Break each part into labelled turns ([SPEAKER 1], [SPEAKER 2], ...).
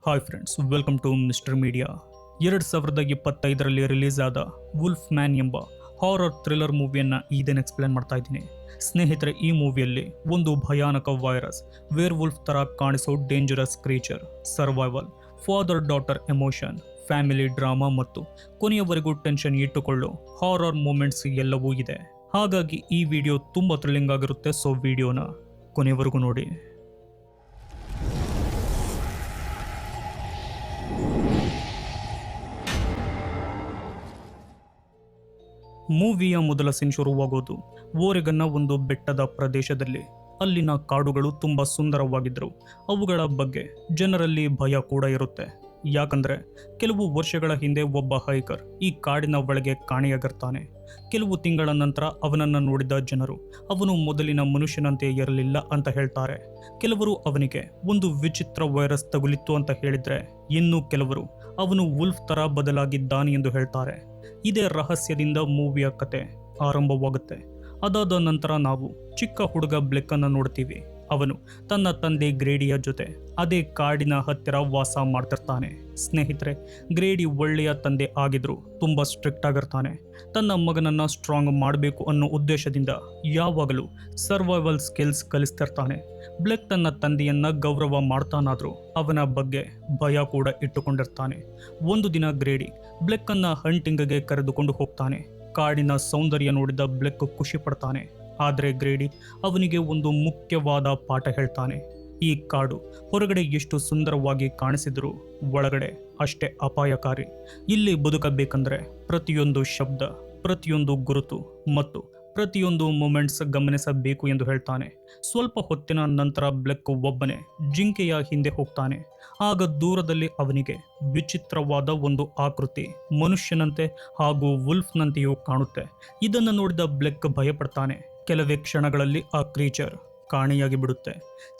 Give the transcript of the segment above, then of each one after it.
[SPEAKER 1] Hi friends, welcome to mister media. 2025ರಲ್ಲಿ release ಆದ wolf man ಎಂಬ ಹಾರರ್ ಥ್ರಿಲ್ಲರ್ ಮೂವಿಯನ್ನು ಈದೇನು ಎಕ್ಸ್ಪ್ಲೇನ್ ಮಾಡ್ತಾ ಇದ್ದೀನಿ. ಸ್ನೇಹಿತರೆ, ಈ ಮೂವಿಯಲ್ಲಿ ಒಂದು ಭಯಾನಕ ವೈರಸ್, ವೇರ್ ವುಲ್ಫ್ ಥರ ಕಾಣಿಸೋ dangerous creature, survival, father daughter emotion, family drama ಮತ್ತು ಕೊನೆಯವರೆಗೂ ಟೆನ್ಷನ್ ಇಟ್ಟುಕೊಳ್ಳೋ ಹಾರರ್ ಮೂಮೆಂಟ್ಸ್ ಎಲ್ಲವೂ ಇದೆ. ಹಾಗಾಗಿ ಈ ವಿಡಿಯೋ ತುಂಬ ಥ್ರಿಲ್ಲಿಂಗ್ ಆಗಿರುತ್ತೆ. ಸೊ ವಿಡಿಯೋನ ಕೊನೆಯವರೆಗೂ ನೋಡಿ. ಮೂವಿಯ ಮೊದಲ ಸೀನ್ ಶುರುವಾಗೋದು ಓರೆಗನ್ನ ಒಂದು ಬೆಟ್ಟದ ಪ್ರದೇಶದಲ್ಲಿ. ಅಲ್ಲಿನ ಕಾಡುಗಳು ತುಂಬ ಸುಂದರವಾಗಿದ್ದರು. ಅವುಗಳ ಬಗ್ಗೆ ಜನರಲ್ಲಿ ಭಯ ಕೂಡ ಇರುತ್ತೆ. ಯಾಕಂದರೆ ಕೆಲವು ವರ್ಷಗಳ ಹಿಂದೆ ಒಬ್ಬ ಹೈಕರ್ ಈ ಕಾಡಿನ ಒಳಗೆ ಕಾಣೆಯಾಗಿರ್ತಾನೆ. ಕೆಲವು ತಿಂಗಳ ನಂತರ ಅವನನ್ನು ನೋಡಿದ ಜನರು ಅವನು ಮೊದಲಿನ ಮನುಷ್ಯನಂತೆ ಇರಲಿಲ್ಲ ಅಂತ ಹೇಳ್ತಾರೆ. ಕೆಲವರು ಅವನಿಗೆ ಒಂದು ವಿಚಿತ್ರ ವೈರಸ್ ತಗುಲಿತ್ತು ಅಂತ ಹೇಳಿದರೆ, ಇನ್ನು ಕೆಲವರು ಅವನು ವುಲ್ಫ್ ಥರ ಬದಲಾಗಿದ್ದಾನೆ ಎಂದು ಹೇಳ್ತಾರೆ. ಇದೇ ರಹಸ್ಯದಿಂದ ಮೂವಿಯ ಕತೆ ಆರಂಭವಾಗುತ್ತೆ. ಅದಾದ ನಂತರ ನಾವು ಚಿಕ್ಕ ಹುಡುಗ ಬ್ಲೆಕ್ಕನ್ನು ನೋಡ್ತೀವಿ. ಅವನು ತನ್ನ ತಂದೆ ಗ್ರೇಡಿಯ ಜೊತೆ ಅದೇ ಕಾಡಿನ ಹತ್ತಿರ ವಾಸ ಮಾಡ್ತಿರ್ತಾನೆ. ಸ್ನೇಹಿತರೆ, ಗ್ರೇಡಿ ಒಳ್ಳೆಯ ತಂದೆ ಆಗಿದ್ರು ತುಂಬ ಸ್ಟ್ರಿಕ್ಟ್ ಆಗಿರ್ತಾನೆ. ತನ್ನ ಮಗನನ್ನು ಸ್ಟ್ರಾಂಗ್ ಮಾಡಬೇಕು ಅನ್ನೋ ಉದ್ದೇಶದಿಂದ ಯಾವಾಗಲೂ ಸರ್ವೈವಲ್ ಸ್ಕಿಲ್ಸ್ ಕಲಿಸ್ತಿರ್ತಾನೆ. ಬ್ಲೆಕ್ ತನ್ನ ತಂದೆಯನ್ನ ಗೌರವ ಮಾಡ್ತಾನಾದ್ರೂ ಅವನ ಬಗ್ಗೆ ಭಯ ಕೂಡ ಇಟ್ಟುಕೊಂಡಿರ್ತಾನೆ. ಒಂದು ದಿನ ಗ್ರೇಡಿ ಬ್ಲೆಕ್ಕನ್ನು ಹಂಟಿಂಗ್ಗೆ ಕರೆದುಕೊಂಡು ಹೋಗ್ತಾನೆ. ಕಾಡಿನ ಸೌಂದರ್ಯ ನೋಡಿದ ಬ್ಲೆಕ್ ಖುಷಿ ಪಡ್ತಾನೆ. ಆದರೆ ಗ್ರೇಡಿ ಅವನಿಗೆ ಒಂದು ಮುಖ್ಯವಾದ ಪಾಠ ಹೇಳ್ತಾನೆ. ಈ ಕಾಡು ಹೊರಗಡೆ ಎಷ್ಟು ಸುಂದರವಾಗಿ ಕಾಣಿಸಿದರೂ ಒಳಗಡೆ ಅಷ್ಟೇ ಅಪಾಯಕಾರಿ. ಇಲ್ಲಿ ಬದುಕಬೇಕಂದ್ರೆ ಪ್ರತಿಯೊಂದು ಶಬ್ದ, ಪ್ರತಿಯೊಂದು ಗುರುತು ಮತ್ತು ಪ್ರತಿಯೊಂದು ಮೂಮೆಂಟ್ಸ್ ಗಮನಿಸಬೇಕು ಎಂದು ಹೇಳ್ತಾನೆ. ಸ್ವಲ್ಪ ಹೊತ್ತಿನ ನಂತರ ಬ್ಲೆಕ್ ಒಬ್ಬನೇ ಜಿಂಕೆಯ ಹಿಂದೆ ಹೋಗ್ತಾನೆ. ಆಗ ದೂರದಲ್ಲಿ ಅವನಿಗೆ ವಿಚಿತ್ರವಾದ ಒಂದು ಆಕೃತಿ ಮನುಷ್ಯನಂತೆ ಹಾಗೂ ವುಲ್ಫ್ನಂತೆಯೂ ಕಾಣುತ್ತೆ. ಇದನ್ನು ನೋಡಿದ ಬ್ಲೆಕ್ ಭಯಪಡ್ತಾನೆ. ಕೆಲವೇ ಕ್ಷಣಗಳಲ್ಲಿ ಆ ಕ್ರೀಚರ್ ಕಾಣೆಯಾಗಿ ಬಿಡುತ್ತೆ.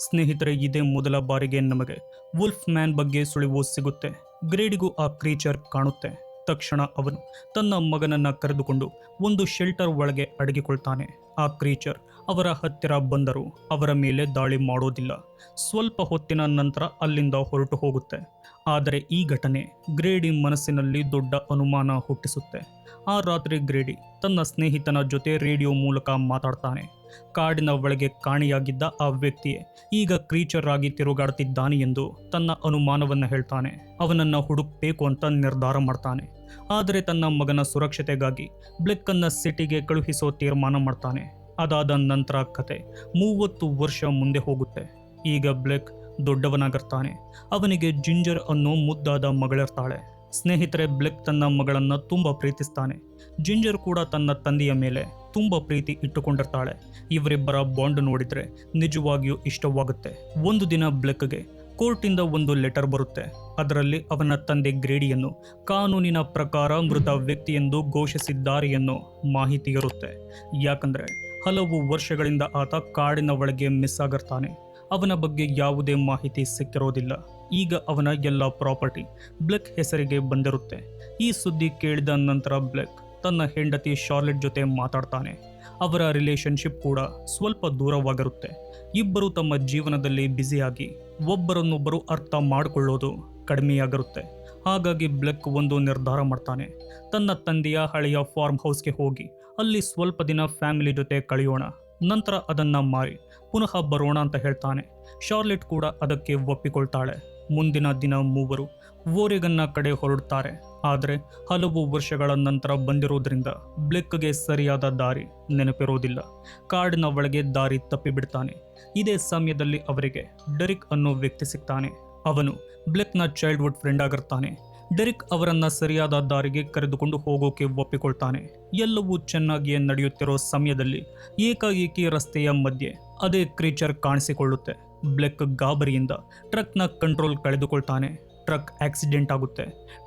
[SPEAKER 1] ಸ್ನೇಹಿತರೆ, ಇದೇ ಮೊದಲ ಬಾರಿಗೆ ನಮಗೆ ವುಲ್ಫ್ ಮ್ಯಾನ್ ಬಗ್ಗೆ ಸುಳಿವು ಸಿಗುತ್ತೆ. ಗ್ರೇಡಿಗೂ ಆ ಕ್ರೀಚರ್ ಕಾಣುತ್ತೆ. ತಕ್ಷಣ ಅವನು ತನ್ನ ಮಗನನ್ನು ಕರೆದುಕೊಂಡು ಒಂದು ಶೆಲ್ಟರ್ ಒಳಗೆ ಅಡಗಿಕೊಳ್ತಾನೆ. ಆ ಕ್ರೀಚರ್ ಅವರ ಹತ್ತಿರ ಬಂದರೂ ಅವರ ಮೇಲೆ ದಾಳಿ ಮಾಡೋದಿಲ್ಲ. ಸ್ವಲ್ಪ ಹೊತ್ತಿನ ನಂತರ ಅಲ್ಲಿಂದ ಹೊರಟು ಹೋಗುತ್ತೆ. ಆದರೆ ಈ ಘಟನೆ ಗ್ರೇಡಿ ಮನಸ್ಸಿನಲ್ಲಿ ದೊಡ್ಡ ಅನುಮಾನ ಹುಟ್ಟಿಸುತ್ತೆ. ಆ ರಾತ್ರಿ ಗ್ರೇಡಿ ತನ್ನ ಸ್ನೇಹಿತನ ಜೊತೆ ರೇಡಿಯೋ ಮೂಲಕ ಮಾತಾಡ್ತಾನೆ. ಕಾಡಿನ ಒಳಗೆ ಕಾಣೆಯಾಗಿದ್ದ ಆ ವ್ಯಕ್ತಿಯೇ ಈಗ ಕ್ರೀಚರ್ ಆಗಿ ತಿರುಗಾಡ್ತಿದ್ದಾನೆ ಎಂದು ತನ್ನ ಅನುಮಾನವನ್ನು ಹೇಳ್ತಾನೆ. ಅವನನ್ನು ಹುಡುಕಬೇಕು ಅಂತ ನಿರ್ಧಾರ ಮಾಡ್ತಾನೆ. ಆದರೆ ತನ್ನ ಮಗನ ಸುರಕ್ಷತೆಗಾಗಿ ಬ್ಲೆಕ್ಕನ್ನು ಸಿಟಿಗೆ ಕಳುಹಿಸೋ ತೀರ್ಮಾನ ಮಾಡ್ತಾನೆ. ಅದಾದ ನಂತರ ಕತೆ 30 ವರ್ಷ ಮುಂದೆ ಹೋಗುತ್ತೆ. ಈಗ ಬ್ಲೆಕ್ ದೊಡ್ಡವನಾಗಿರ್ತಾನೆ. ಅವನಿಗೆ ಜಿಂಜರ್ ಅನ್ನೋ ಮುದ್ದಾದ ಮಗಳಿರ್ತಾಳೆ. ಸ್ನೇಹಿತರೆ, ಬ್ಲೆಕ್ ತನ್ನ ಮಗಳನ್ನು ತುಂಬ ಪ್ರೀತಿಸ್ತಾನೆ. ಜಿಂಜರ್ ಕೂಡ ತನ್ನ ತಂದೆಯ ಮೇಲೆ ತುಂಬ ಪ್ರೀತಿ ಇಟ್ಟುಕೊಂಡಿರ್ತಾಳೆ. ಇವರಿಬ್ಬರ ಬಾಂಡ್ ನೋಡಿದರೆ ನಿಜವಾಗಿಯೂ ಇಷ್ಟವಾಗುತ್ತೆ. ಒಂದು ದಿನ ಬ್ಲೆಕ್ಗೆ ಕೋರ್ಟಿಂದ ಒಂದು ಲೆಟರ್ ಬರುತ್ತೆ. ಅದರಲ್ಲಿ ಅವನ ತಂದೆ ಗ್ರೇಡಿಯನ್ನು ಕಾನೂನಿನ ಪ್ರಕಾರ ಮೃತ ವ್ಯಕ್ತಿ ಎಂದು ಘೋಷಿಸಿದ್ದಾರೆ ಎನ್ನೋ ಮಾಹಿತಿ ಇರುತ್ತೆ. ಯಾಕಂದರೆ ಹಲವು ವರ್ಷಗಳಿಂದ ಆತ ಕಾಡಿನ ಒಳಗೆ ಮಿಸ್ ಆಗಿರ್ತಾನೆ. ಅವನ ಬಗ್ಗೆ ಯಾವುದೇ ಮಾಹಿತಿ ಸಿಕ್ಕಿರೋದಿಲ್ಲ. ಈಗ ಅವನ ಎಲ್ಲ ಪ್ರಾಪರ್ಟಿ ಬ್ಲೆಕ್ ಹೆಸರಿಗೆ ಬಂದಿರುತ್ತೆ. ಈ ಸುದ್ದಿ ಕೇಳಿದ ನಂತರ ಬ್ಲೆಕ್ ತನ್ನ ಹೆಂಡತಿ ಶಾರ್ಲೆಟ್ ಜೊತೆ ಮಾತಾಡ್ತಾನೆ. ಅವರ ರಿಲೇಶನ್ಶಿಪ್ ಕೂಡ ಸ್ವಲ್ಪ ದೂರವಾಗಿರುತ್ತೆ. ಇಬ್ಬರು ತಮ್ಮ ಜೀವನದಲ್ಲಿ ಬ್ಯುಸಿಯಾಗಿ ಒಬ್ಬರನ್ನೊಬ್ಬರು ಅರ್ಥ ಮಾಡಿಕೊಳ್ಳೋದು ಕಡಿಮೆಯಾಗಿರುತ್ತೆ. ಹಾಗಾಗಿ ಬ್ಲೆಕ್ ಒಂದು ನಿರ್ಧಾರ ಮಾಡ್ತಾನೆ. ತನ್ನ ತಂದೆಯ ಹಳೆಯ ಫಾರ್ಮ್ ಹೌಸ್ಗೆ ಹೋಗಿ ಅಲ್ಲಿ ಸ್ವಲ್ಪ ದಿನ ಫ್ಯಾಮಿಲಿ ಜೊತೆ ಕಳೆಯೋಣ, ನಂತರ ಅದನ್ನು ಮಾರಿ ಪುನಃ ಬರೋಣ ಅಂತ ಹೇಳ್ತಾನೆ. ಶಾರ್ಲೆಟ್ ಕೂಡ ಅದಕ್ಕೆ ಒಪ್ಪಿಕೊಳ್ತಾಳೆ. ಮುಂದಿನ ದಿನ ಮೂವರು ಓರೆಗನ್ನ ಕಡೆ ಹೊರಡ್ತಾರೆ. ಆದರೆ ಹಲವು ವರ್ಷಗಳ ನಂತರ ಬಂದಿರೋದ್ರಿಂದ ಬ್ಲೆಕ್ಗೆ ಸರಿಯಾದ ದಾರಿ ನೆನಪಿರೋದಿಲ್ಲ. ಕಾಡಿನ ಒಳಗೆ ದಾರಿ ತಪ್ಪಿಬಿಡ್ತಾನೆ. ಇದೇ ಸಮಯದಲ್ಲಿ ಅವರಿಗೆ ಡೆರಿಕ್ ಅನ್ನೋ ವ್ಯಕ್ತಿ ಸಿಗ್ತಾನೆ. ಅವನು ಬ್ಲೆಕ್ನ ಚೈಲ್ಡ್ಹುಡ್ ಫ್ರೆಂಡ್ ಆಗಿರ್ತಾನೆ. ಡೆರಿಕ್ ಅವರನ್ನ ಸರಿಯಾದ ದಾರಿಗೆ ಕರೆದುಕೊಂಡು ಹೋಗೋಕೆ ಒಪ್ಪಿಕೊಳ್ತಾನೆ. ಎಲ್ಲವೂ ಚೆನ್ನಾಗಿಯೇ ನಡೆಯುತ್ತಿರೋ ಸಮಯದಲ್ಲಿ ಏಕಾಏಕಿ ರಸ್ತೆಯ ಮಧ್ಯೆ ಅದೇ ಕ್ರೀಚರ್ ಕಾಣಿಸಿಕೊಳ್ಳುತ್ತೆ. ಬ್ಲೆಕ್ ಗಾಬರಿಯಿಂದ ಟ್ರಕ್ನ ಕಂಟ್ರೋಲ್ ಕಳೆದುಕೊಳ್ತಾನೆ. ಟ್ರಕ್ ಆಕ್ಸಿಡೆಂಟ್ ಆಗುತ್ತೆ.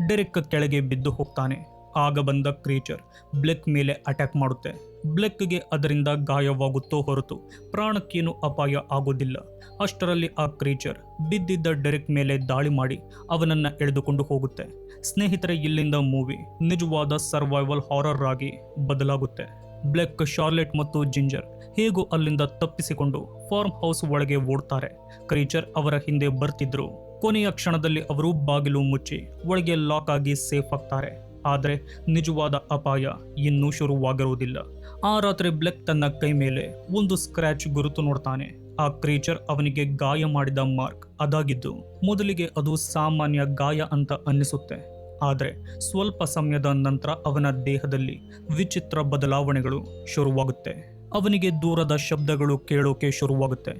[SPEAKER 1] ಡೆರಿಕ್ ಕೆಳಗೆ ಬಿದ್ದು ಹೋಗ್ತಾನೆ. ಆಗ ಬಂದ ಕ್ರೀಚರ್ ಬ್ಲೆಕ್ ಮೇಲೆ ಅಟ್ಯಾಕ್ ಮಾಡುತ್ತೆ. ಬ್ಲೆಕ್ಗೆ ಅದರಿಂದ ಗಾಯವಾಗುತ್ತೋ ಹೊರತು ಪ್ರಾಣಕ್ಕೇನು ಅಪಾಯ ಆಗೋದಿಲ್ಲ. ಅಷ್ಟರಲ್ಲಿ ಆ ಕ್ರೀಚರ್ ಬಿದ್ದಿದ್ದ ಡೆರಿಕ್ ಮೇಲೆ ದಾಳಿ ಮಾಡಿ ಅವನನ್ನು ಎಳೆದುಕೊಂಡು ಹೋಗುತ್ತೆ. ಸ್ನೇಹಿತರೆ, ಇಲ್ಲಿಂದ ಮೂವಿ ನಿಜವಾದ ಸರ್ವೈವಲ್ ಹಾರರ್ ಆಗಿ ಬದಲಾಗುತ್ತೆ. ಬ್ಲೆಕ್, ಶಾರ್ಲೆಟ್ ಮತ್ತು ಜಿಂಜರ್ ಹೇಗೂ ಅಲ್ಲಿಂದ ತಪ್ಪಿಸಿಕೊಂಡು ಫಾರ್ಮ್ ಹೌಸ್ ಒಳಗೆ ಓಡ್ತಾರೆ. ಕ್ರೀಚರ್ ಅವರ ಹಿಂದೆ ಬರ್ತಿದ್ರು. ಕೊನೆಯ ಕ್ಷಣದಲ್ಲಿ ಅವರು ಬಾಗಿಲು ಮುಚ್ಚಿ ಒಳಗೆ ಲಾಕ್ ಆಗಿ ಸೇಫ್ ಆಗ್ತಾರೆ. ಆದರೆ ನಿಜವಾದ ಅಪಾಯ ಇನ್ನೂ ಶುರುವಾಗಿರುವುದಿಲ್ಲ. ಆ ರಾತ್ರಿ ಬ್ಲೆಕ್ ತನ್ನ ಕೈ ಮೇಲೆ ಒಂದು ಸ್ಕ್ರ್ಯಾಚ್ ಗುರುತು ನೋಡ್ತಾನೆ. ಆ ಕ್ರೀಚರ್ ಅವನಿಗೆ ಗಾಯ ಮಾಡಿದ ಮಾರ್ಕ್ ಅದಾಗಿದ್ದು. ಮೊದಲಿಗೆ ಅದು ಸಾಮಾನ್ಯ ಗಾಯ ಅಂತ ಅನ್ನಿಸುತ್ತೆ. ಆದರೆ ಸ್ವಲ್ಪ ಸಮಯದ ನಂತರ ಅವನ ದೇಹದಲ್ಲಿ ವಿಚಿತ್ರ ಬದಲಾವಣೆಗಳು ಶುರುವಾಗುತ್ತೆ. ಅವನಿಗೆ ದೂರದ ಶಬ್ದಗಳು ಕೇಳೋಕೆ ಶುರುವಾಗುತ್ತೆ.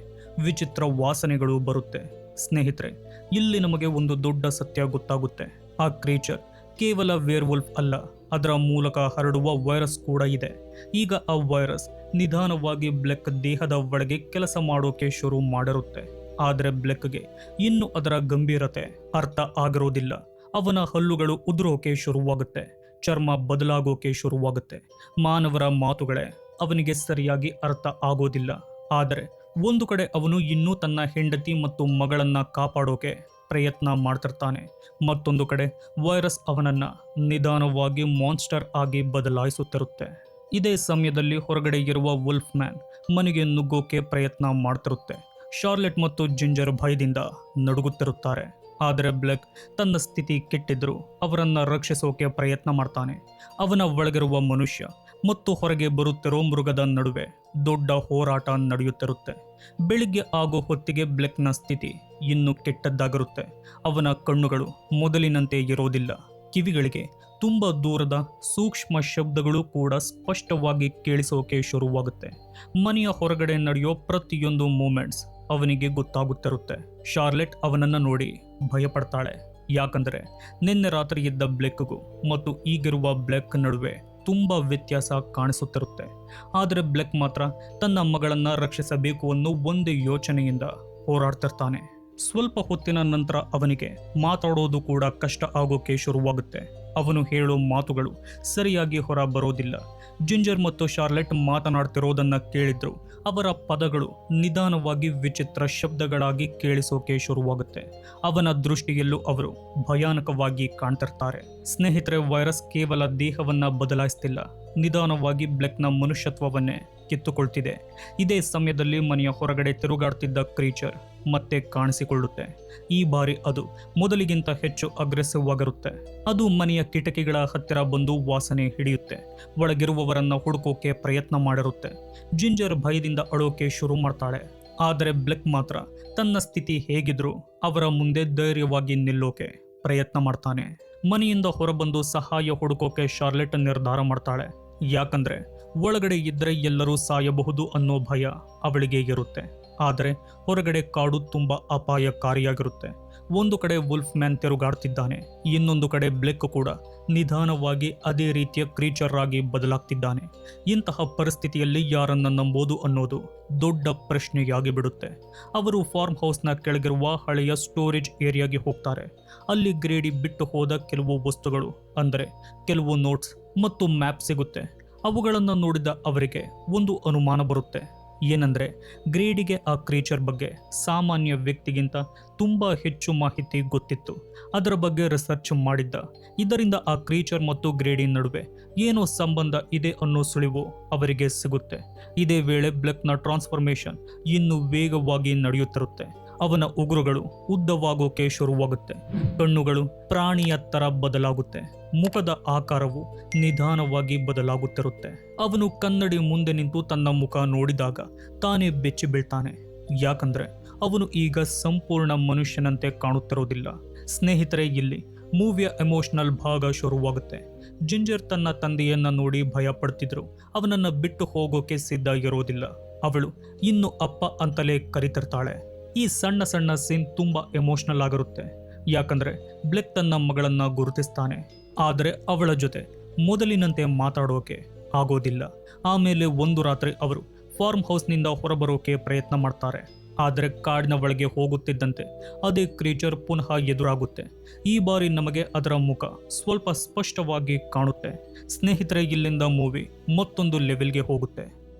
[SPEAKER 1] ವಿಚಿತ್ರ ವಾಸನೆಗಳು ಬರುತ್ತೆ. ಸ್ನೇಹಿತರೆ, ಇಲ್ಲಿ ನಮಗೆ ಒಂದು ದೊಡ್ಡ ಸತ್ಯ ಗೊತ್ತಾಗುತ್ತೆ. ಆ ಕ್ರೀಚರ್ ಕೇವಲ ವೇರ್ವುಲ್ಫ್ ಅಲ್ಲ, ಅದರ ಮೂಲಕ ಹರಡುವ ವೈರಸ್ ಕೂಡ ಇದೆ. ಈಗ ಆ ವೈರಸ್ ನಿಧಾನವಾಗಿ ಬ್ಲೆಕ್ ದೇಹದ ಒಳಗೆ ಕೆಲಸ ಮಾಡೋಕೆ ಶುರು ಮಾಡಿರುತ್ತೆ. ಆದರೆ ಬ್ಲೆಕ್ಗೆ ಇನ್ನು ಅದರ ಗಂಭೀರತೆ ಅರ್ಥ ಆಗಿರೋದಿಲ್ಲ. ಅವನ ಹಲ್ಲುಗಳು ಉದುರೋಕೆ ಶುರುವಾಗುತ್ತೆ. ಚರ್ಮ ಬದಲಾಗೋಕೆ ಶುರುವಾಗುತ್ತೆ. ಮಾನವರ ಮಾತುಗಳೇ ಅವನಿಗೆ ಸರಿಯಾಗಿ ಅರ್ಥ ಆಗೋದಿಲ್ಲ. ಆದರೆ ಒಂದು ಕಡೆ ಅವನು ಇನ್ನೂ ತನ್ನ ಹೆಂಡತಿ ಮತ್ತು ಮಗಳನ್ನ ಕಾಪಾಡೋಕೆ ಪ್ರಯತ್ನ ಮಾಡ್ತಿರ್ತಾನೆ. ಮತ್ತೊಂದು ಕಡೆ ವೈರಸ್ ಅವನನ್ನ ನಿಧಾನವಾಗಿ ಮಾನ್ಸ್ಟರ್ ಆಗಿ ಬದಲಾಯಿಸುತ್ತಿರುತ್ತೆ. ಇದೇ ಸಮಯದಲ್ಲಿ ಹೊರಗಡೆ ಇರುವ ವುಲ್ಫ್ ಮ್ಯಾನ್ ಮನೆಗೆ ನುಗ್ಗೋಕೆ ಪ್ರಯತ್ನ ಮಾಡ್ತಿರುತ್ತೆ. ಶಾರ್ಲೆಟ್ ಮತ್ತು ಜಿಂಜರ್ ಭಯದಿಂದ ನಡುಗುತ್ತಿರುತ್ತಾರೆ. ಆದರೆ ಬ್ಲೆಕ್ ತನ್ನ ಸ್ಥಿತಿ ಕೆಟ್ಟಿದ್ರು ಅವರನ್ನ ರಕ್ಷಿಸೋಕೆ ಪ್ರಯತ್ನ ಮಾಡ್ತಾನೆ. ಅವನ ಒಳಗಿರುವ ಮನುಷ್ಯ ಮತ್ತು ಹೊರಗೆ ಬರುತ್ತಿರೋ ಮೃಗದ ನಡುವೆ ದೊಡ್ಡ ಹೋರಾಟ ನಡೆಯುತ್ತಿರುತ್ತೆ. ಬೆಳಿಗ್ಗೆ ಆಗೋ ಹೊತ್ತಿಗೆ ಬ್ಲೆಕ್ನ ಸ್ಥಿತಿ ಇನ್ನೂ ಕೆಟ್ಟದ್ದಾಗಿರುತ್ತೆ. ಅವನ ಕಣ್ಣುಗಳು ಮೊದಲಿನಂತೆ ಇರೋದಿಲ್ಲ. ಕಿವಿಗಳಿಗೆ ತುಂಬ ದೂರದ ಸೂಕ್ಷ್ಮ ಶಬ್ದಗಳು ಕೂಡ ಸ್ಪಷ್ಟವಾಗಿ ಕೇಳಿಸೋಕೆ ಶುರುವಾಗುತ್ತೆ. ಮನೆಯ ಹೊರಗಡೆ ನಡೆಯೋ ಪ್ರತಿಯೊಂದು ಮೂಮೆಂಟ್ಸ್ ಅವನಿಗೆ ಗೊತ್ತಾಗುತ್ತಿರುತ್ತೆ. ಶಾರ್ಲೆಟ್ ಅವನನ್ನು ನೋಡಿ ಭಯಪಡ್ತಾಳೆ. ಯಾಕಂದರೆ ನಿನ್ನೆ ರಾತ್ರಿ ಇದ್ದ ಬ್ಲೆಕ್ಗೂ ಮತ್ತು ಈಗಿರುವ ಬ್ಲೆಕ್ ನಡುವೆ ತುಂಬ ವ್ಯತ್ಯಾಸ ಕಾಣಿಸುತ್ತಿರುತ್ತೆ. ಆದರೆ ಬ್ಲೆಕ್ ಮಾತ್ರ ತನ್ನ ಮಗಳನ್ನ ರಕ್ಷಿಸಬೇಕು ಅನ್ನೋ ಒಂದೇ ಯೋಚನೆಯಿಂದ ಹೋರಾಡ್ತಿರ್ತಾನೆ. ಸ್ವಲ್ಪ ಹೊತ್ತಿನ ನಂತರ ಅವನಿಗೆ ಮಾತಾಡೋದು ಕೂಡ ಕಷ್ಟ ಆಗೋಕೆ ಶುರುವಾಗುತ್ತೆ. ಅವನು ಹೇಳೋ ಮಾತುಗಳು ಸರಿಯಾಗಿ ಹೊರ ಬರೋದಿಲ್ಲ. ಜಿಂಜರ್ ಮತ್ತು ಶಾರ್ಲೆಟ್ ಮಾತನಾಡ್ತಿರೋದನ್ನ ಕೇಳಿದ್ರು ಅವರ ಪದಗಳು ನಿಧಾನವಾಗಿ ವಿಚಿತ್ರ ಶಬ್ದಗಳಾಗಿ ಕೇಳಿಸೋಕೆ ಶುರುವಾಗುತ್ತೆ. ಅವನ ದೃಷ್ಟಿಯಲ್ಲೂ ಅವರು ಭಯಾನಕವಾಗಿ ಕಾಣ್ತಿರ್ತಾರೆ. ಸ್ನೇಹಿತರೆ, ವೈರಸ್ ಕೇವಲ ದೇಹವನ್ನ ಬದಲಾಯಿಸ್ತಿಲ್ಲ, ನಿಧಾನವಾಗಿ ಬ್ಲೆಕ್ನ ಮನುಷ್ಯತ್ವವನ್ನೇ ಕಿತ್ತುಕೊಳ್ತಿದೆ. ಇದೇ ಸಮಯದಲ್ಲಿ ಮನೆಯ ಹೊರಗಡೆ ತಿರುಗಾಡ್ತಿದ್ದ ಕ್ರೀಚರ್ ಮತ್ತೆ ಕಾಣಿಸಿಕೊಳ್ಳುತ್ತೆ. ಈ ಬಾರಿ ಅದು ಮೊದಲಿಗಿಂತ ಹೆಚ್ಚು ಅಗ್ರೆಸಿವ್ ಆಗಿರುತ್ತೆ. ಅದು ಮನೆಯ ಕಿಟಕಿಗಳ ಹತ್ತಿರ ಬಂದು ವಾಸನೆ ಹಿಡಿಯುತ್ತೆ. ಒಳಗಿರುವವರನ್ನ ಹುಡುಕೋಕೆ ಪ್ರಯತ್ನ ಮಾಡಿರುತ್ತೆ. ಜಿಂಜರ್ ಭಯದಿಂದ ಅಳೋಕೆ ಶುರು ಮಾಡ್ತಾಳೆ. ಆದರೆ ಬ್ಲೆಕ್ ಮಾತ್ರ ತನ್ನ ಸ್ಥಿತಿ ಹೇಗಿದ್ರೂ ಅವರ ಮುಂದೆ ಧೈರ್ಯವಾಗಿ ನಿಲ್ಲೋಕೆ ಪ್ರಯತ್ನ ಮಾಡ್ತಾನೆ. ಮನೆಯಿಂದ ಹೊರಬಂದು ಸಹಾಯ ಹುಡುಕೋಕೆ ಶಾರ್ಲೆಟ್ ನಿರ್ಧಾರ ಮಾಡ್ತಾಳೆ. ಯಾಕಂದ್ರೆ ಒಳಗಡೆ ಇದ್ರೆ ಎಲ್ಲರೂ ಸಾಯಬಹುದು ಅನ್ನೋ ಭಯ ಅವಳಿಗೆ ಇರುತ್ತೆ. ಆದರೆ ಹೊರಗಡೆ ಕಾಡು ತುಂಬಾ ಅಪಾಯಕಾರಿಯಾಗಿರುತ್ತೆ. ಒಂದು ಕಡೆ ವುಲ್ಫ್ ಮ್ಯಾನ್ ತಿರುಗಾಡ್ತಿದ್ದಾನೆ, ಇನ್ನೊಂದು ಕಡೆ ಬ್ಲೆಕ್ ಕೂಡ ನಿಧಾನವಾಗಿ ಅದೇ ರೀತಿಯ ಕ್ರೀಚರ್ ಆಗಿ ಬದಲಾಗ್ತಿದ್ದಾನೆ. ಇಂತಹ ಪರಿಸ್ಥಿತಿಯಲ್ಲಿ ಯಾರನ್ನ ನಂಬೋದು ಅನ್ನೋದು ದೊಡ್ಡ ಪ್ರಶ್ನೆಯಾಗಿ ಬಿಡುತ್ತೆ. ಅವರು ಫಾರ್ಮ್ ಹೌಸ್ನ ಕೆಳಗಿರುವ ಹಳೆಯ ಸ್ಟೋರೇಜ್ ಏರಿಯಾಗೆ ಹೋಗ್ತಾರೆ. ಅಲ್ಲಿ ಗ್ರೇಡಿ ಬಿಟ್ಟು ಹೋದ ಕೆಲವು ವಸ್ತುಗಳು ಅಂದರೆ ಕೆಲವು ನೋಟ್ಸ್ ಮತ್ತು ಮ್ಯಾಪ್ ಸಿಗುತ್ತೆ. ಅವುಗಳನ್ನು ನೋಡಿದ ಅವರಿಗೆ ಒಂದು ಅನುಮಾನ ಬರುತ್ತೆ. ಏನಂದ್ರೆ ಗ್ರೇಡಿಗೆ ಆ ಕ್ರೀಚರ್ ಬಗ್ಗೆ ಸಾಮಾನ್ಯ ವ್ಯಕ್ತಿಗಿಂತ ತುಂಬ ಹೆಚ್ಚು ಮಾಹಿತಿ ಗೊತ್ತಿತ್ತು. ಅದರ ಬಗ್ಗೆ ರಿಸರ್ಚ್ ಮಾಡಿದ್ದ. ಇದರಿಂದ ಆ ಕ್ರೀಚರ್ ಮತ್ತು ಗ್ರೇಡಿ ನಡುವೆ ಏನೋ ಸಂಬಂಧ ಇದೆ ಅನ್ನೋ ಸುಳಿವು ಅವರಿಗೆ ಸಿಗುತ್ತೆ. ಇದೇ ವೇಳೆ ಬ್ಲೆಕ್ನ ಟ್ರಾನ್ಸ್ಫಾರ್ಮೇಷನ್ ಇನ್ನೂ ವೇಗವಾಗಿ ನಡೆಯುತ್ತಿರುತ್ತೆ. ಅವನ ಉಗುರುಗಳು ಉದ್ದವಾಗೋಕೆ ಶುರುವಾಗುತ್ತೆ. ಕಣ್ಣುಗಳು ಪ್ರಾಣಿಯ ತರ ಬದಲಾಗುತ್ತೆ. ಮುಖದ ಆಕಾರವು ನಿಧಾನವಾಗಿ ಬದಲಾಗುತ್ತಿರುತ್ತೆ. ಅವನು ಕನ್ನಡಿ ಮುಂದೆ ನಿಂತು ತನ್ನ ಮುಖ ನೋಡಿದಾಗ ತಾನೇ ಬೆಚ್ಚಿ ಬೀಳ್ತಾನೆ. ಯಾಕಂದ್ರೆ ಅವನು ಈಗ ಸಂಪೂರ್ಣ ಮನುಷ್ಯನಂತೆ ಕಾಣುತ್ತಿರೋದಿಲ್ಲ. ಸ್ನೇಹಿತರೆ, ಇಲ್ಲಿ ಮೂವಿಯ ಎಮೋಷನಲ್ ಭಾಗ ಶುರುವಾಗುತ್ತೆ. ಜಿಂಜರ್ ತನ್ನ ತಂದೆಯನ್ನ ನೋಡಿ ಭಯ ಪಡ್ತಿದ್ರು. ಅವನನ್ನ ಬಿಟ್ಟು ಹೋಗೋಕೆ ಸಿದ್ಧ ಇರೋದಿಲ್ಲ. ಅವಳು ಇನ್ನು ಅಪ್ಪ ಅಂತಲೇ ಕರಿತಿರ್ತಾಳೆ. ಈ ಸಣ್ಣ ಸಣ್ಣ ಸೀನ್ ತುಂಬಾ ಎಮೋಷನಲ್ ಆಗಿರುತ್ತೆ. ಯಾಕಂದ್ರೆ ಬ್ಲೆಕ್ ತನ್ನ ಮಗಳನ್ನ ಗುರುತಿಸ್ತಾನೆ. ಆದರೆ ಅವಳ ಜೊತೆ ಮೊದಲಿನಂತೆ ಮಾತಾಡೋಕೆ ಆಗೋದಿಲ್ಲ. ಆಮೇಲೆ ಒಂದು ರಾತ್ರಿ ಅವರು ಫಾರ್ಮ್ ಹೌಸ್ನಿಂದ ಹೊರಬರೋಕೆ ಪ್ರಯತ್ನ ಮಾಡ್ತಾರೆ. ಆದರೆ ಕಾಡಿನ ಒಳಗೆ ಹೋಗುತ್ತಿದ್ದಂತೆ ಅದೇ ಕ್ರೀಚರ್ ಪುನಃ ಎದುರಾಗುತ್ತೆ. ಈ ಬಾರಿ ನಮಗೆ ಅದರ ಮುಖ ಸ್ವಲ್ಪ ಸ್ಪಷ್ಟವಾಗಿ ಕಾಣುತ್ತೆ. ಸ್ನೇಹಿತರೆ, ಇಲ್ಲಿಂದ ಮೂವಿ ಮತ್ತೊಂದು ಲೆವೆಲ್ಗೆ ಹೋಗುತ್ತೆ.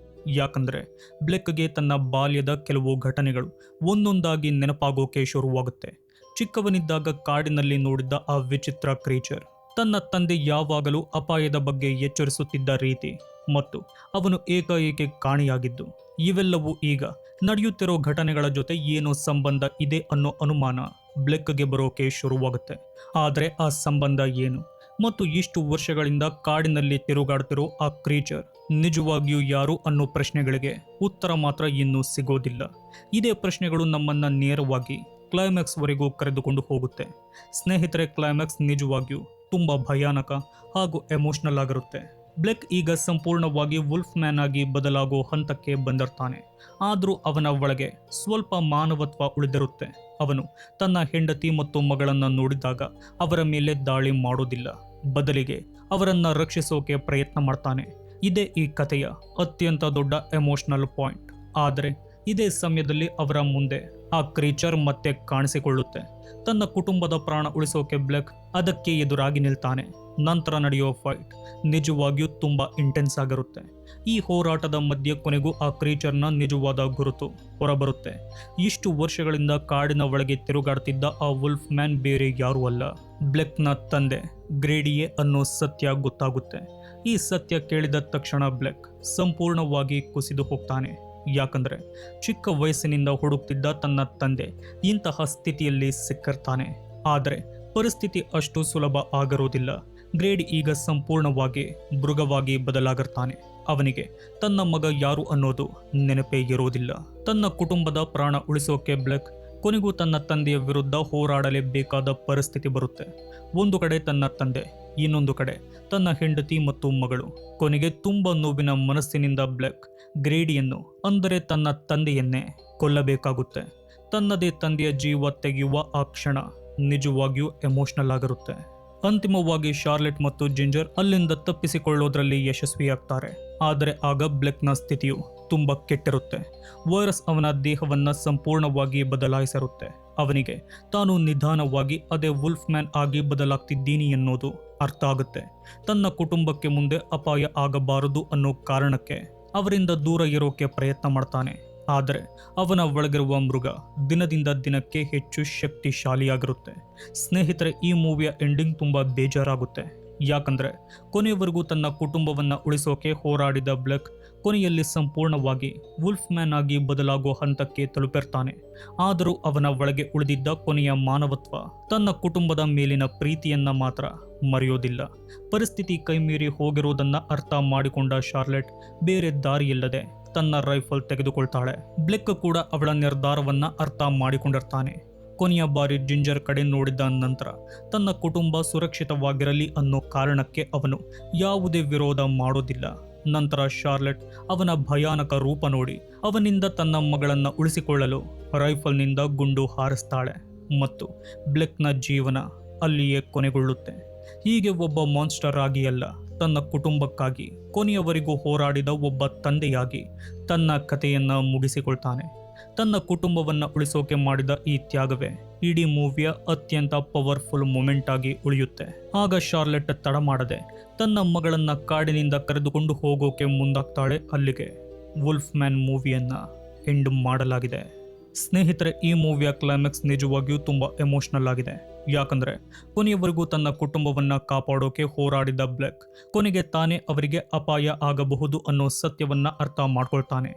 [SPEAKER 1] ಯಾಕಂದ್ರೆ ಬ್ಲೆಕ್ಗೆ ತನ್ನ ಬಾಲ್ಯದ ಕೆಲವು ಘಟನೆಗಳು ಒಂದೊಂದಾಗಿ ನೆನಪಾಗೋಕೆ ಶುರುವಾಗುತ್ತೆ. ಚಿಕ್ಕವನಿದ್ದಾಗ ಕಾಡಿನಲ್ಲಿ ನೋಡಿದ್ದ ಆ ವಿಚಿತ್ರ ಕ್ರೀಚರ್, ತನ್ನ ತಂದೆ ಯಾವಾಗಲೂ ಅಪಾಯದ ಬಗ್ಗೆ ಎಚ್ಚರಿಸುತ್ತಿದ್ದ ರೀತಿ ಮತ್ತು ಅವನು ಏಕಾಏಕಿ ಕಾಣೆಯಾಗಿದ್ದು, ಇವೆಲ್ಲವೂ ಈಗ ನಡೆಯುತ್ತಿರೋ ಘಟನೆಗಳ ಜೊತೆ ಏನೋ ಸಂಬಂಧ ಇದೆ ಅನ್ನೋ ಅನುಮಾನ ಬ್ಲೆಕ್ಗೆ ಬರೋಕೆ ಶುರುವಾಗುತ್ತೆ. ಆದರೆ ಆ ಸಂಬಂಧ ಏನು ಮತ್ತು ಇಷ್ಟು ವರ್ಷಗಳಿಂದ ಕಾಡಿನಲ್ಲಿ ತಿರುಗಾಡ್ತಿರೋ ಆ ಕ್ರೀಚರ್ ನಿಜವಾಗಿಯೂ ಯಾರು ಅನ್ನೋ ಪ್ರಶ್ನೆಗಳಿಗೆ ಉತ್ತರ ಮಾತ್ರ ಇನ್ನೂ ಸಿಗೋದಿಲ್ಲ. ಇದೇ ಪ್ರಶ್ನೆಗಳು ನಮ್ಮನ್ನ ನೇರವಾಗಿ ಕ್ಲೈಮ್ಯಾಕ್ಸ್ ವರೆಗೂ ಕರೆದುಕೊಂಡು ಹೋಗುತ್ತೆ. ಸ್ನೇಹಿತರೆ, ಕ್ಲೈಮ್ಯಾಕ್ಸ್ ನಿಜವಾಗಿಯೂ ತುಂಬಾ ಭಯಾನಕ ಹಾಗೂ ಎಮೋಷನಲ್ ಆಗಿರುತ್ತೆ. ಬ್ಲೆಕ್ ಈಗ ಸಂಪೂರ್ಣವಾಗಿ ವುಲ್ಫ್ ಮ್ಯಾನ್ ಆಗಿ ಬದಲಾಗೋ ಹಂತಕ್ಕೆ ಬಂದಿರ್ತಾನೆ. ಆದರೂ ಅವನ ಒಳಗೆ ಸ್ವಲ್ಪ ಮಾನವತ್ವ ಉಳಿದಿರುತ್ತೆ. ಅವನು ತನ್ನ ಹೆಂಡತಿ ಮತ್ತು ಮಗಳನ್ನ ನೋಡಿದಾಗ ಅವರ ಮೇಲೆ ದಾಳಿ ಮಾಡೋದಿಲ್ಲ, ಬದಲಿಗೆ ಅವರನ್ನ ರಕ್ಷಿಸೋಕೆ ಪ್ರಯತ್ನ ಮಾಡ್ತಾನೆ. ಇದೇ ಈ ಕಥೆಯ ಅತ್ಯಂತ ದೊಡ್ಡ ಎಮೋಷನಲ್ ಪಾಯಿಂಟ್. ಆದರೆ ಇದೇ ಸಮಯದಲ್ಲಿ ಅವರ ಮುಂದೆ ಆ ಕ್ರೀಚರ್ ಮತ್ತೆ ಕಾಣಿಸಿಕೊಳ್ಳುತ್ತೆ. ತನ್ನ ಕುಟುಂಬದ ಪ್ರಾಣ ಉಳಿಸೋಕೆ ಬ್ಲೆಕ್ ಅದಕ್ಕೆ ಎದುರಾಗಿ ನಿಲ್ತಾನೆ. ನಂತರ ನಡೆಯೋ ಫೈಟ್ ನಿಜವಾಗಿಯೂ ತುಂಬಾ ಇಂಟೆನ್ಸ್ ಆಗಿರುತ್ತೆ. ಈ ಹೋರಾಟದ ಮಧ್ಯೆ ಕೊನೆಗೂ ಆ ಕ್ರೀಚರ್ನ ನಿಜವಾದ ಗುರುತು ಹೊರಬರುತ್ತೆ. ಇಷ್ಟು ವರ್ಷಗಳಿಂದ ಕಾಡಿನ ಒಳಗೆ ತಿರುಗಾಡ್ತಿದ್ದ ಆ ವುಲ್ಫ್ ಮ್ಯಾನ್ ಬೇರೆ ಯಾರೂ ಅಲ್ಲ, ಬ್ಲೆಕ್ನ ತಂದೆ ಗ್ರೇಡಿಯೇ ಅನ್ನೋ ಸತ್ಯ ಗೊತ್ತಾಗುತ್ತೆ. ಈ ಸತ್ಯ ಕೇಳಿದ ತಕ್ಷಣ ಬ್ಲೆಕ್ ಸಂಪೂರ್ಣವಾಗಿ ಕುಸಿದು ಹೋಗ್ತಾನೆ. ಯಾಕಂದ್ರೆ ಚಿಕ್ಕ ವಯಸ್ಸಿನಿಂದ ಹುಡುಕ್ತಿದ್ದ ತನ್ನ ತಂದೆ ಇಂತಹ ಸ್ಥಿತಿಯಲ್ಲಿ ಸಿಕ್ಕಿರ್ತಾನೆ. ಆದರೆ ಪರಿಸ್ಥಿತಿ ಅಷ್ಟು ಸುಲಭ ಆಗಿರೋದಿಲ್ಲ. ಗ್ರೇಡ್ ಈಗ ಸಂಪೂರ್ಣವಾಗಿ ಮೃಗವಾಗಿ ಬದಲಾಗಿರ್ತಾನೆ. ಅವನಿಗೆ ತನ್ನ ಮಗ ಯಾರು ಅನ್ನೋದು ನೆನಪೇ ಇರೋದಿಲ್ಲ. ತನ್ನ ಕುಟುಂಬದ ಪ್ರಾಣ ಉಳಿಸೋಕೆ ಬ್ಲೆಕ್ ಕೊನೆಗೂ ತನ್ನ ತಂದೆಯ ವಿರುದ್ಧ ಹೋರಾಡಲೇಬೇಕಾದ ಪರಿಸ್ಥಿತಿ ಬರುತ್ತೆ. ಒಂದು ಕಡೆ ತನ್ನ ತಂದೆ, ಇನ್ನೊಂದು ಕಡೆ ತನ್ನ ಹೆಂಡತಿ ಮತ್ತು ಮಗಳು. ಕೊನೆಗೆ ತುಂಬ ನೋವಿನ ಮನಸ್ಸಿನಿಂದ ಬ್ಲೆಕ್ ಗ್ರೇಡಿಯನ್ನು, ಅಂದರೆ ತನ್ನ ತಂದೆಯನ್ನೇ ಕೊಲ್ಲಬೇಕಾಗುತ್ತೆ. ತನ್ನದೇ ತಂದೆಯ ಜೀವ ತೆಗೆಯುವ ಆ ಕ್ಷಣ ನಿಜವಾಗಿಯೂ ಎಮೋಷನಲ್ ಆಗಿರುತ್ತೆ. ಅಂತಿಮವಾಗಿ ಶಾರ್ಲೆಟ್ ಮತ್ತು ಜಿಂಜರ್ ಅಲ್ಲಿಂದ ತಪ್ಪಿಸಿಕೊಳ್ಳೋದ್ರಲ್ಲಿ ಯಶಸ್ವಿಯಾಗ್ತಾರೆ. ಆದರೆ ಆಗ ಬ್ಲೆಕ್ನ ಸ್ಥಿತಿಯು ತುಂಬ ಕೆಟ್ಟಿರುತ್ತೆ. ವೈರಸ್ ಅವನ ದೇಹವನ್ನ ಸಂಪೂರ್ಣವಾಗಿ ಬದಲಾಯಿಸಿರುತ್ತೆ. ಅವನಿಗೆ ತಾನು ನಿಧಾನವಾಗಿ ಅದೇ ವುಲ್ಫ್ ಮ್ಯಾನ್ ಆಗಿ ಬದಲಾಗ್ತಿದ್ದೀನಿ ಎನ್ನುವುದು ಅರ್ಥ ಆಗುತ್ತೆ. ತನ್ನ ಕುಟುಂಬಕ್ಕೆ ಮುಂದೆ ಅಪಾಯ ಆಗಬಾರದು ಅನ್ನೋ ಕಾರಣಕ್ಕೆ ಅವರಿಂದ ದೂರ ಇರೋಕೆ ಪ್ರಯತ್ನ ಮಾಡ್ತಾನೆ. ಆದರೆ ಅವನ ಒಳಗಿರುವ ಮೃಗ ದಿನದಿಂದ ದಿನಕ್ಕೆ ಹೆಚ್ಚು ಶಕ್ತಿಶಾಲಿಯಾಗಿರುತ್ತೆ. ಸ್ನೇಹಿತರೆ, ಈ ಮೂವಿಯ ಎಂಡಿಂಗ್ ತುಂಬ ಬೇಜಾರಾಗುತ್ತೆ. ಯಾಕಂದರೆ ಕೊನೆಯವರೆಗೂ ತನ್ನ ಕುಟುಂಬವನ್ನು ಉಳಿಸೋಕೆ ಹೋರಾಡಿದ ಬ್ಲೆಕ್ ಕೊನೆಯಲ್ಲಿ ಸಂಪೂರ್ಣವಾಗಿ ವುಲ್ಫ್ ಮ್ಯಾನ್ ಆಗಿ ಬದಲಾಗೋ ಹಂತಕ್ಕೆ ತಲುಪಿರ್ತಾನೆ. ಆದರೂ ಅವನ ಒಳಗೆ ಉಳಿದಿದ್ದ ಕೊನೆಯ ಮಾನವತ್ವ, ತನ್ನ ಕುಟುಂಬದ ಮೇಲಿನ ಪ್ರೀತಿಯನ್ನ ಮಾತ್ರ ಮರೆಯೋದಿಲ್ಲ. ಪರಿಸ್ಥಿತಿ ಕೈಮೀರಿ ಹೋಗಿರುವುದನ್ನು ಅರ್ಥ ಮಾಡಿಕೊಂಡ ಶಾರ್ಲೆಟ್ ಬೇರೆ ದಾರಿಯಿಲ್ಲದೆ ತನ್ನ ರೈಫಲ್ ತೆಗೆದುಕೊಳ್ತಾಳೆ. ಬ್ಲೆಕ್ ಕೂಡ ಅವಳ ನಿರ್ಧಾರವನ್ನ ಅರ್ಥ ಮಾಡಿಕೊಂಡಿರ್ತಾನೆ. ಕೊನೆಯ ಬಾರಿ ಜಿಂಜರ್ ಕಡೆ ನೋಡಿದ ನಂತರ ತನ್ನ ಕುಟುಂಬ ಸುರಕ್ಷಿತವಾಗಿರಲಿ ಅನ್ನೋ ಕಾರಣಕ್ಕೆ ಅವನು ಯಾವುದೇ ವಿರೋಧ ಮಾಡೋದಿಲ್ಲ. ನಂತರ ಶಾರ್ಲೆಟ್ ಅವನ ಭಯಾನಕ ರೂಪ ನೋಡಿ ಅವನಿಂದ ತನ್ನ ಮಗಳನ್ನು ಉಳಿಸಿಕೊಳ್ಳಲು ರೈಫಲ್ನಿಂದ ಗುಂಡು ಹಾರಿಸ್ತಾಳೆ ಮತ್ತು ಬ್ಲೆಕ್ನ ಜೀವನ ಅಲ್ಲಿಯೇ ಕೊನೆಗೊಳ್ಳುತ್ತೆ. ಹೀಗೆ ಒಬ್ಬ ಮಾನ್ಸ್ಟರ್ ಆಗಿ ಅಲ್ಲ, ತನ್ನ ಕುಟುಂಬಕ್ಕಾಗಿ ಕೊನೆಯವರೆಗೂ ಹೋರಾಡಿದ ಒಬ್ಬ ತಂದೆಯಾಗಿ ತನ್ನ ಕಥೆಯನ್ನ ಮುಗಿಸಿಕೊಳ್ತಾನೆ. ತನ್ನ ಕುಟುಂಬವನ್ನು ಉಳಿಸೋಕೆ ಮಾಡಿದ ಈ ತ್ಯಾಗವೇ ಇಡೀ ಮೂವಿಯ ಅತ್ಯಂತ ಪವರ್ಫುಲ್ ಮೂಮೆಂಟ್ ಆಗಿ ಉಳಿಯುತ್ತೆ. ಆಗ ಶಾರ್ಲೆಟ್ ತಡ ಮಾಡದೆ ತನ್ನ ಮಗಳನ್ನ ಕಾಡಿನಿಂದ ಕರೆದುಕೊಂಡು ಹೋಗೋಕೆ ಮುಂದಾಗ್ತಾಳೆ. ಅಲ್ಲಿಗೆ ವುಲ್ಫ್ ಮ್ಯಾನ್ ಮೂವಿಯನ್ನ ಎಂಡ್ ಮಾಡಲಾಗಿದೆ. ಸ್ನೇಹಿತರೆ, ಈ ಮೂವಿಯ ಕ್ಲೈಮ್ಯಾಕ್ಸ್ ನಿಜವಾಗಿಯೂ ತುಂಬ ಎಮೋಷನಲ್ ಆಗಿದೆ. ಯಾಕಂದರೆ ಕೊನೆಯವರೆಗೂ ತನ್ನ ಕುಟುಂಬವನ್ನು ಕಾಪಾಡೋಕೆ ಹೋರಾಡಿದ ಬ್ಲೆಕ್ ಕೊನೆಗೆ ತಾನೇ ಅವರಿಗೆ ಅಪಾಯ ಆಗಬಹುದು ಅನ್ನೋ ಸತ್ಯವನ್ನು ಅರ್ಥ ಮಾಡ್ಕೊಳ್ತಾನೆ.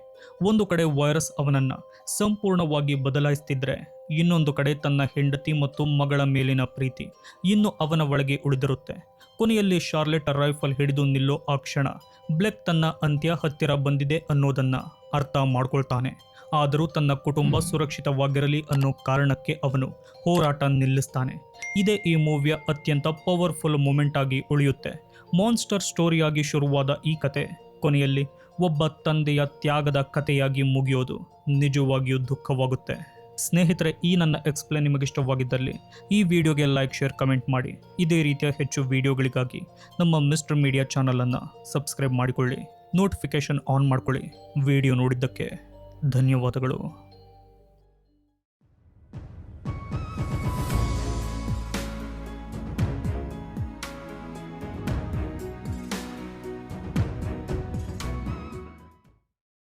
[SPEAKER 1] ಒಂದು ಕಡೆ ವೈರಸ್ ಅವನನ್ನು ಸಂಪೂರ್ಣವಾಗಿ ಬದಲಾಯಿಸ್ತಿದ್ರೆ, ಇನ್ನೊಂದು ಕಡೆ ತನ್ನ ಹೆಂಡತಿ ಮತ್ತು ಮಗಳ ಮೇಲಿನ ಪ್ರೀತಿ ಇನ್ನು ಅವನ ಒಳಗೆ ಉಳಿದಿರುತ್ತೆ. ಕೊನೆಯಲ್ಲಿ ಶಾರ್ಲೆಟ್ ರೈಫಲ್ ಹಿಡಿದು ನಿಲ್ಲೋ ಆ ಕ್ಷಣ ಬ್ಲೆಕ್ ತನ್ನ ಅಂತ್ಯ ಹತ್ತಿರ ಬಂದಿದೆ ಅನ್ನೋದನ್ನು ಅರ್ಥ ಮಾಡ್ಕೊಳ್ತಾನೆ. ಆದರೂ ತನ್ನ ಕುಟುಂಬ ಸುರಕ್ಷಿತವಾಗಿರಲಿ ಅನ್ನೋ ಕಾರಣಕ್ಕೆ ಅವನು ಹೋರಾಟ ನಿಲ್ಲಿಸ್ತಾನೆ. ಇದೇ ಈ ಮೂವಿಯ ಅತ್ಯಂತ ಪವರ್ಫುಲ್ ಮೂಮೆಂಟ್ ಆಗಿ ಉಳಿಯುತ್ತೆ. ಮಾನ್ಸ್ಟರ್ ಸ್ಟೋರಿಯಾಗಿ ಶುರುವಾದ ಈ ಕತೆ ಕೊನೆಯಲ್ಲಿ ಒಬ್ಬ ತಂದೆಯ ತ್ಯಾಗದ ಕಥೆಯಾಗಿ ಮುಗಿಯೋದು ನಿಜವಾಗಿಯೂ ದುಃಖವಾಗುತ್ತೆ. ಸ್ನೇಹಿತರೆ, ಈ ನನ್ನ ಎಕ್ಸ್ಪ್ಲೇನ್ ನಿಮಗಿಷ್ಟವಾಗಿದ್ದಲ್ಲಿ ಈ ವಿಡಿಯೋಗೆ ಲೈಕ್, ಶೇರ್, ಕಮೆಂಟ್ ಮಾಡಿ. ಇದೇ ರೀತಿಯ ಹೆಚ್ಚು ವಿಡಿಯೋಗಳಿಗಾಗಿ ನಮ್ಮ ಮಿಸ್ಟರ್ ಮೀಡಿಯಾ ಚಾನಲನ್ನು ಸಬ್ಸ್ಕ್ರೈಬ್ ಮಾಡಿಕೊಳ್ಳಿ, ನೋಟಿಫಿಕೇಶನ್ ಆನ್ ಮಾಡಿಕೊಳ್ಳಿ. ವಿಡಿಯೋ ನೋಡಿದ್ದಕ್ಕೆ ಧನ್ಯವಾದಗಳು.